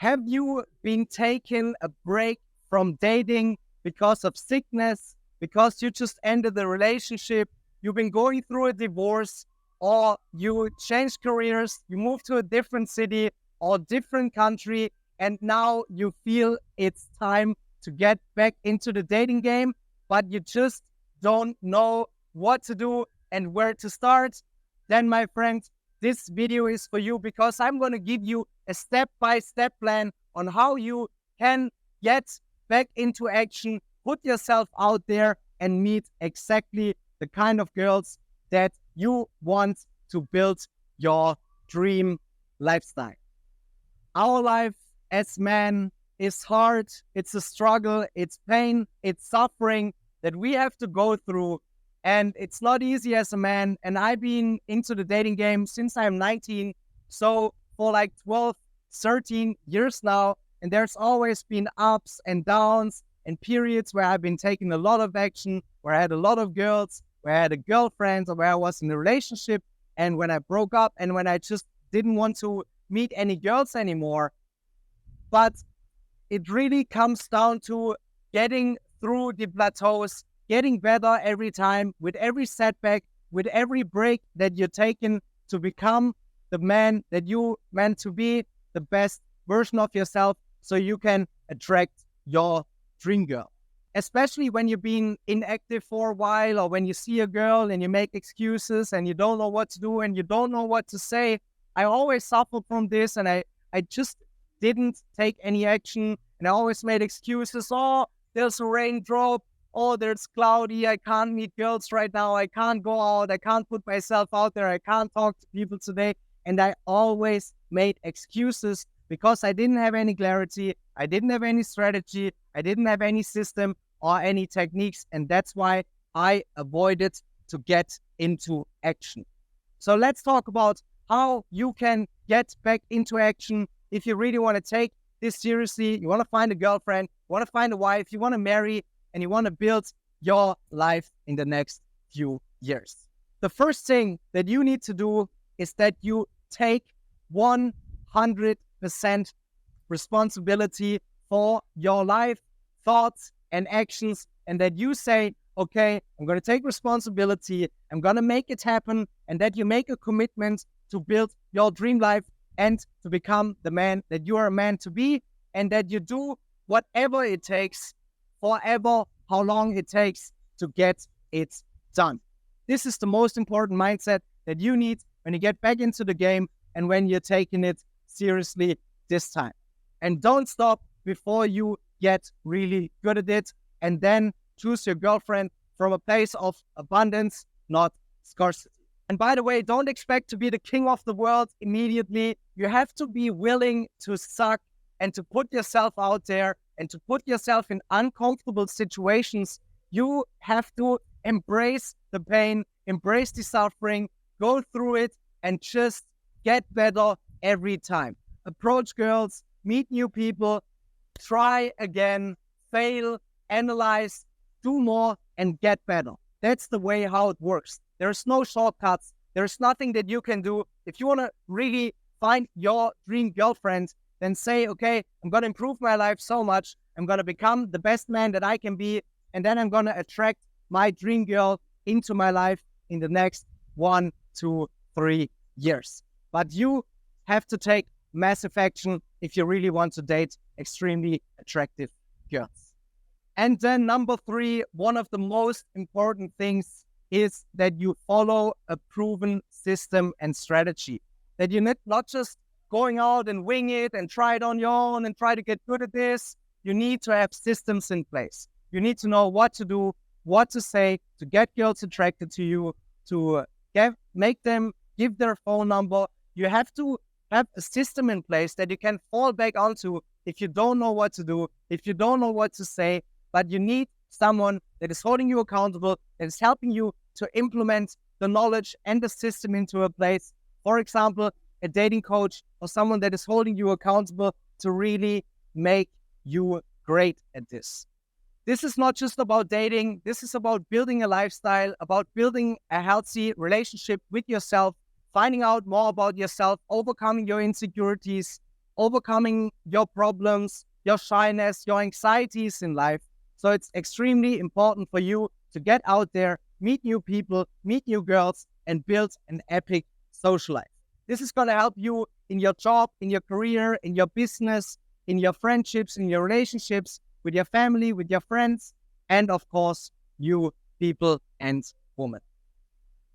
Have you been taking a break from dating because of sickness, because you just ended the relationship, you've been going through a divorce, or you changed careers, you moved to a different city or different country, and now you feel it's time to get back into the dating game, but you just don't know what to do and where to start? Then, my friend, this video is for you, because I'm going to give you a step-by-step plan on how you can get back into action, put yourself out there, and meet exactly the kind of girls that you want to build your dream lifestyle. Our life as men is hard. It's a struggle. It's pain. It's suffering that we have to go through. And it's not easy as a man. And I've been into the dating game since I'm 19. So for like 12, 13 years now. And there's always been ups and downs and periods where I've been taking a lot of action, where I had a lot of girls, where I had a girlfriend, or where I was in a relationship. And when I broke up, and when I just didn't want to meet any girls anymore. But it really comes down to getting through the plateaus, getting better every time, with every setback, with every break that you're taking, to become the man that you meant to be, the best version of yourself, so you can attract your dream girl. Especially when you've been inactive for a while, or when you see a girl and you make excuses and you don't know what to do and you don't know what to say. I always suffered from this, and I just didn't take any action, and I always made excuses. Oh, there's a raindrop. Oh, there's cloudy. I can't meet girls right now. I can't go out. I can't put myself out there. I can't talk to people today. And I always made excuses because I didn't have any clarity. I didn't have any strategy. I didn't have any system or any techniques. And that's why I avoided to get into action. So let's talk about how you can get back into action if you really want to take this seriously. You want to find a girlfriend, you want to find a wife, you want to marry, and you want to build your life in the next few years. The first thing that you need to do is that you take 100% responsibility for your life, thoughts, and actions, and that you say, okay, I'm going to take responsibility, I'm going to make it happen, and that you make a commitment to build your dream life and to become the man that you are meant to be, and that you do whatever it takes, forever, how long it takes to get it done. This is the most important mindset that you need when you get back into the game and when you're taking it seriously this time. And don't stop before you get really good at it, and then choose your girlfriend from a place of abundance, not scarcity. And by the way, don't expect to be the king of the world immediately. You have to be willing to suck and to put yourself out there and to put yourself in uncomfortable situations. You have to embrace the pain, embrace the suffering, go through it, and just get better every time. Approach girls, meet new people, try again, fail, analyze, do more, and get better. That's the way how it works. There's no shortcuts. There's nothing that you can do. If you want to really find your dream girlfriend, then say, okay, I'm going to improve my life so much. I'm going to become the best man that I can be. And then I'm going to attract my dream girl into my life in the next 1, 2, 3 years. But you have to take massive action if you really want to date extremely attractive girls. And then number 3, one of the most important things is that you follow a proven system and strategy. That you're not just going out and wing it and try it on your own and try to get good at this. You need to have systems in place. You need to know what to do, what to say to get girls attracted to you, to make them give their phone number. You have to have a system in place that you can fall back onto if you don't know what to do, if you don't know what to say, but you need someone that is holding you accountable, that is helping you to implement the knowledge and the system into a place. For example, a dating coach or someone that is holding you accountable to really make you great at this. This is not just about dating. This is about building a lifestyle, about building a healthy relationship with yourself, finding out more about yourself, overcoming your insecurities, overcoming your problems, your shyness, your anxieties in life. So it's extremely important for you to get out there, meet new people, meet new girls, and build an epic social life. This is going to help you in your job, in your career, in your business, in your friendships, in your relationships, with your family, with your friends, and of course, you people and women.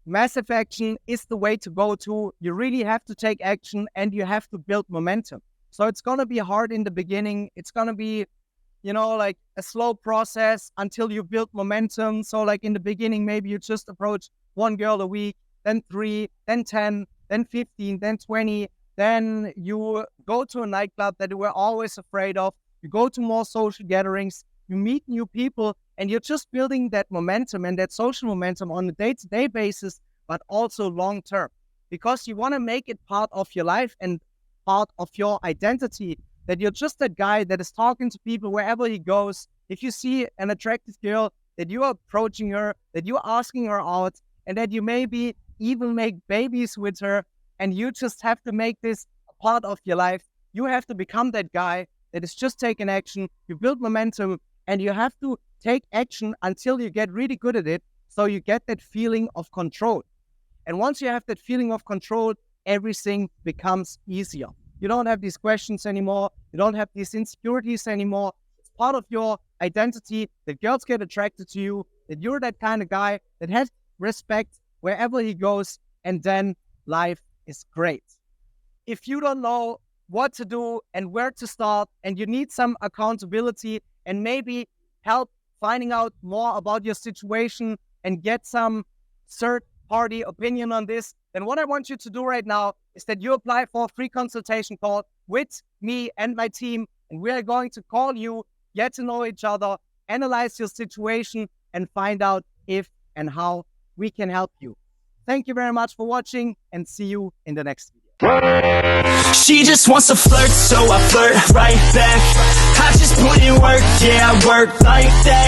Massive action is the way to go to. You really have to take action and you have to build momentum. So it's going to be hard in the beginning. It's going to be, like a slow process until you build momentum. So like in the beginning, maybe you just approach one girl a week, then 3, then 10, then 15, then 20. Then you go to a nightclub that you were always afraid of. You go to more social gatherings. You meet new people, and you're just building that momentum and that social momentum on a day-to-day basis, but also long-term, because you want to make it part of your life and part of your identity, that you're just that guy that is talking to people wherever he goes. If you see an attractive girl, that you are approaching her, that you're asking her out, and that you maybe even make babies with her, and you just have to make this a part of your life. You have to become that guy that is just taking action. You build momentum, and you have to take action until you get really good at it, so you get that feeling of control. And once you have that feeling of control, everything becomes easier. You don't have these questions anymore. You don't have these insecurities anymore. It's part of your identity that girls get attracted to you, that you're that kind of guy that has respect wherever he goes, and then life is great. If you don't know what to do and where to start, and you need some accountability and maybe help finding out more about your situation and get some third-party opinion on this, then what I want you to do right now is that you apply for a free consultation call with me and my team, and we are going to call you, get to know each other, analyze your situation, and find out if and how we can help you. Thank you very much for watching, and see you in the next video. She just wants to flirt, so I flirt right back. I just put in work, yeah, I work like that.